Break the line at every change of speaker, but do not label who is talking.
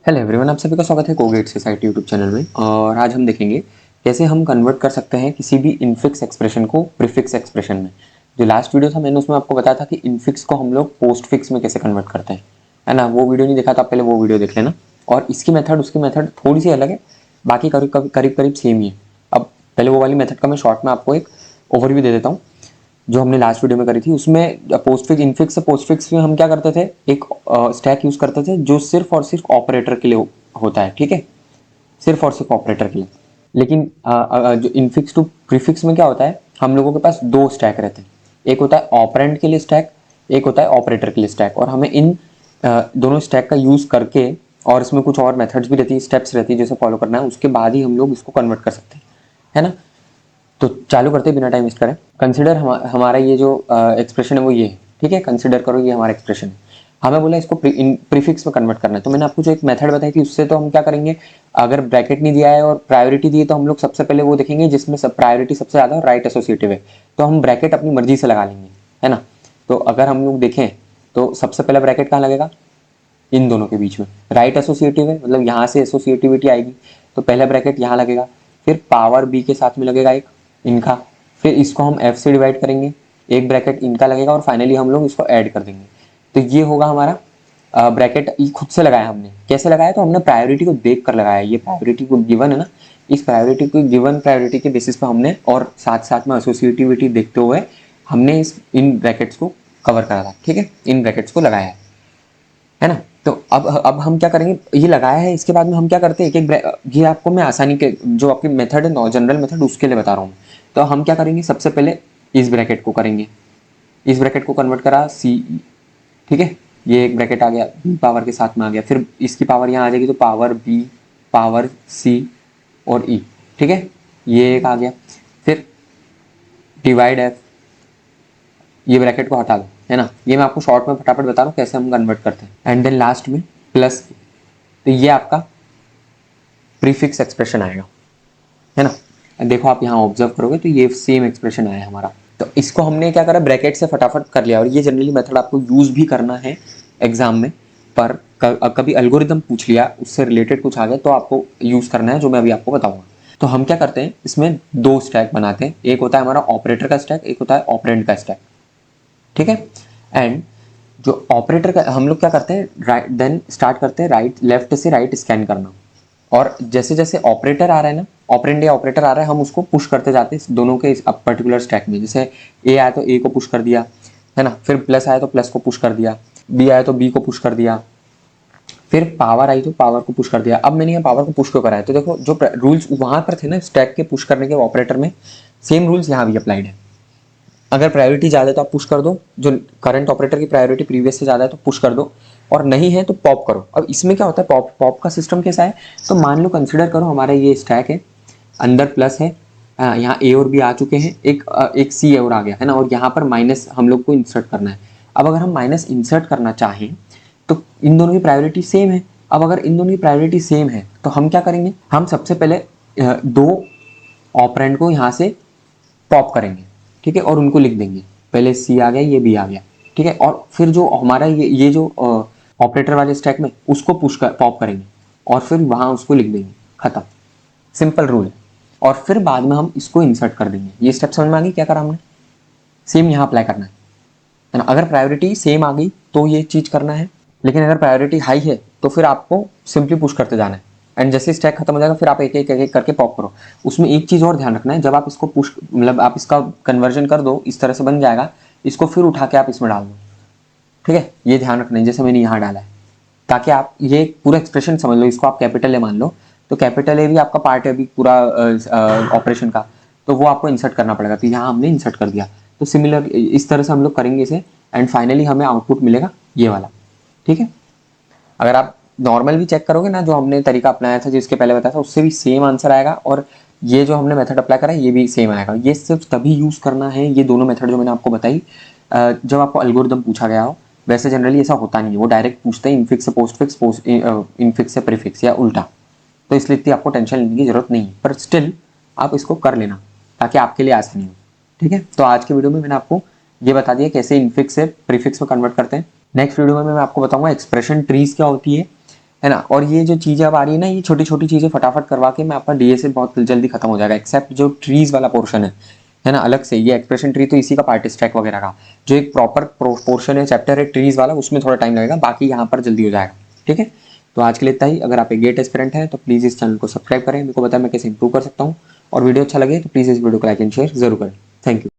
Hello everyone, आप सभी का स्वागत है कोगेट सोसाइटी यूट्यूब चैनल में। और आज हम देखेंगे कैसे हम कन्वर्ट कर सकते हैं किसी भी इनफिक्स एक्सप्रेशन को प्रीफिक्स एक्सप्रेशन में। जो लास्ट वीडियो था मैंने उसमें आपको बताया था कि इनफिक्स को हम लोग पोस्ट फिक्स में कैसे कन्वर्ट करते हैं, है ना। वो वीडियो नहीं देखा तो आप पहले वो वीडियो देख लेना। और इसकी मेथड उसकी मेथड थोड़ी सी अलग है, बाकी करीब करीब सेम ही है। अब पहले वो वाली मेथड का मैं शॉर्ट में आपको एक ओवरव्यू दे देता हूँ जो हमने लास्ट वीडियो में करी थी। उसमें पोस्टफिक्स इनफिक्स से पोस्टफिक्स में हम क्या करते थे, एक स्टैक यूज करते थे जो सिर्फ और सिर्फ ऑपरेटर के लिए होता है, ठीक है, सिर्फ और सिर्फ ऑपरेटर के लिए। लेकिन जो इनफिक्स टू प्रीफिक्स में क्या होता है, हम लोगों के पास दो स्टैक रहते हैं। एक होता है ऑपरेंड के लिए स्टैक, एक होता है ऑपरेटर के लिए स्टैक। और हमें इन दोनों स्टैक का यूज करके, और इसमें कुछ और मेथड्स भी रहती है, स्टेप्स रहती है जैसे फॉलो करना है, उसके बाद ही हम लोग इसको कन्वर्ट कर सकते हैं, है ना। तो चालू करते बिना टाइम वेस्ट करें। कंसिडर हमारा ये जो एक्सप्रेशन है वो ये है, ठीक है। कंसिडर करो ये हमारा एक्सप्रेशन है, हमें बोला इसको प्रीफिक्स में कन्वर्ट करना है। तो मैंने आपको जो एक मेथड बताई थी उससे तो हम क्या करेंगे, अगर ब्रैकेट नहीं दिया है और प्रायोरिटी दी है तो हम लोग सबसे पहले वो देखेंगे जिसमें सब प्रायोरिटी सबसे ज़्यादा राइट एसोसिएटिव है, तो हम ब्रैकेट अपनी मर्जी से लगा लेंगे, है ना। तो अगर हम लोग देखें तो सबसे पहला ब्रैकेट कहाँ लगेगा, इन दोनों के बीच में। राइट एसोसिएटिव है मतलब यहाँ से एसोसिएटिविटी आएगी, तो पहला ब्रैकेट यहाँ लगेगा। फिर पावर बी के साथ में लगेगा एक इनका, फिर इसको हम एफ से डिवाइड करेंगे, एक ब्रैकेट इनका लगेगा, और फाइनली हम लोग इसको ऐड कर देंगे। तो ये होगा हमारा ब्रैकेट। खुद से लगाया हमने, कैसे लगाया, तो हमने प्रायोरिटी को देख कर लगाया। ये प्रायोरिटी को गिवन है ना, इस प्रायोरिटी को गिवन प्रायोरिटी के बेसिस पर हमने, और साथ साथ में एसोसिएटिविटी देखते हुए हमने इन ब्रैकेट्स को कवर करा था, ठीक है, इन ब्रैकेट्स को लगाया है ना। तो अब हम क्या करेंगे, ये लगाया है, इसके बाद में हम क्या करते हैं, एक एक ये आपको मैं आसानी के जो आपकी मेथड है जनरल मेथड उसके लिए बता रहा हूँ। तो हम क्या करेंगे, सबसे पहले इस ब्रैकेट को करेंगे, इस ब्रैकेट को कन्वर्ट करा सी, ठीक है। ये एक ब्रैकेट आ गया, बी पावर के साथ में आ गया, फिर इसकी पावर यहाँ आ जाएगी तो पावर बी, पावर सी और ई, ठीक है, ये एक आ गया। फिर डिवाइड एफ, ये ब्रैकेट को हटा दो, है ना। ये मैं आपको शॉर्ट में फटाफट बता रहा हूँ कैसे हम कन्वर्ट करते हैं। एंड देन लास्ट में प्लस, तो ये आपका प्रीफिक्स एक्सप्रेशन आएगा, है ना। देखो आप यहाँ ऑब्जर्व करोगे तो ये सेम एक्सप्रेशन आया हमारा। तो इसको हमने क्या करा, ब्रैकेट से फटाफट कर लिया। और ये जनरली मेथड आपको यूज भी करना है एग्जाम में, पर कभी एल्गोरिदम पूछ लिया, उससे रिलेटेड कुछ आ गया तो आपको यूज करना है, जो मैं अभी आपको बताऊंगा। तो हम क्या करते हैं, इसमें दो स्टैक बनाते हैं, एक होता है हमारा ऑपरेटर का स्टैक, एक होता है ऑपरेंड का स्टैक, ठीक है। एंड जो ऑपरेटर का हम लोग क्या करते हैं, राइट देन स्टार्ट करते हैं राइट, लेफ्ट से राइट स्कैन करना। और जैसे जैसे ऑपरेटर आ रहा है ना, ऑपरेंड या ऑपरेटर आ रहा है, हम उसको पुश करते जाते हैं दोनों के इस पर्टिकुलर स्टैक में। जैसे ए आया तो ए को पुश कर दिया, है ना, फिर प्लस आया तो प्लस को पुश कर दिया, बी आया तो बी को पुश कर दिया, फिर पावर आई तो पावर को पुश कर दिया। अब मैंने यहाँ पावर को पुश क्यों कराया, तो देखो जो रूल्स वहां पर थे ना स्टैक के पुश करने के ऑपरेटर में, सेम रूल्स यहाँ भी अप्लाइड है। अगर प्रायोरिटी ज़्यादा है तो आप पुश कर दो, जो करंट ऑपरेटर की प्रायोरिटी प्रीवियस से ज़्यादा है तो पुश कर दो, और नहीं है तो पॉप करो। अब इसमें क्या होता है, पॉप पॉप का सिस्टम कैसा है, तो मान लो कंसिडर करो हमारा ये स्टैक है, अंदर प्लस है, यहाँ ए और बी आ चुके हैं, एक सी और आ गया, है ना, और यहाँ पर माइनस हम लोग को इंसर्ट करना है। अब अगर हम माइनस इंसर्ट करना चाहें तो इन दोनों की प्रायोरिटी सेम है। अब अगर इन दोनों की प्रायोरिटी सेम है तो हम क्या करेंगे, हम सबसे पहले दो ऑपरेंड को यहाँ से पॉप करेंगे, ठीक है, और उनको लिख देंगे। पहले सी आ गया, ये बी आ गया, ठीक है। और फिर जो हमारा ये जो ऑपरेटर वाले स्टैक में उसको पुश कर पॉप करेंगे, और फिर वहां उसको लिख देंगे, खत्म, सिंपल रूल है। और फिर बाद में हम इसको इंसर्ट कर देंगे। ये स्टेप समझ में आ गई, क्या करा हमने, सेम यहाँ अप्लाई करना है ना। अगर प्रायोरिटी सेम आ गई तो ये चीज करना है, लेकिन अगर प्रायोरिटी हाई है तो फिर आपको सिंपली पुश करते जाना है। एंड जैसे स्टैक खत्म हो जाएगा फिर आप एक करके पॉप करो। उसमें एक चीज और ध्यान रखना है, जब आप इसको पुश मतलब आप इसका कन्वर्जन कर दो, इस तरह से बन जाएगा, इसको फिर उठा के आप इसमें डाल दो, ठीक है। ये ध्यान रखना है जैसे मैंने यहाँ डाला है, ताकि आप ये पूरा एक्सप्रेशन समझ लो। इसको आप कैपिटल ए मान लो, तो कैपिटल ए भी आपका पार्ट है अभी पूरा ऑपरेशन का, तो वो आपको इंसर्ट करना पड़ेगा। तो यहाँ हमने इंसर्ट कर दिया। तो सिमिलर इस तरह से हम लोग करेंगे इसे, एंड फाइनली हमें आउटपुट मिलेगा ये वाला, ठीक है। अगर आप नॉर्मल भी चेक करोगे ना, जो हमने तरीका अपनाया था जिसके पहले बताया था, उससे भी सेम आंसर आएगा। और ये जो हमने मेथड अप्लाई करा है ये भी सेम आएगा। ये सिर्फ तभी यूज करना है, ये दोनों मेथड जो मैंने आपको बताई, जब आपको एल्गोरिदम पूछा गया हो। वैसे जनरली ऐसा होता नहीं है, वो डायरेक्ट पूछते हैं इनफिक्स से पोस्टफिक्स, इनफिक्स से प्रीफिक्स या उल्टा। तो इसलिए इतनी आपको टेंशन लेने की जरूरत नहीं है, पर स्टिल आप इसको कर लेना ताकि आपके लिए आसानी हो, ठीक है। तो आज के वीडियो में मैंने आपको ये बता दिया कैसे इनफिक्स से प्रीफिक्स में कन्वर्ट करते हैं। नेक्स्ट वीडियो में मैं आपको बताऊंगा एक्सप्रेशन ट्रीज क्या होती है, है ना। और ये जो चीज़ें अब आ रही है ना, ये छोटी छोटी चीज़ें फटाफट करवा के मैं आपका डीएसए बहुत जल्दी खत्म हो जाएगा, एक्सेप्ट जो ट्रीज वाला पोर्शन है ना, अलग से। ये एक्सप्रेशन ट्री तो इसी का पार्ट है, स्टैक वगैरह का। जो एक प्रॉपर पोर्शन है, चैप्टर है ट्रीज वाला, उसमें थोड़ा टाइम लगेगा, बाकी यहाँ पर जल्दी हो जाएगा। ठीक है, तो आज के लिए इतना ही। अगर आप एक गेट एस्पिरेंट हैं तो प्लीज़ इस चैनल को सब्सक्राइब करें, मेरे को बताएं मैं कैसे इंप्रूव कर सकता हूँ। और वीडियो अच्छा लगे तो प्लीज़ इस वीडियो को लाइक एंड शेयर जरूर करें। Thank you.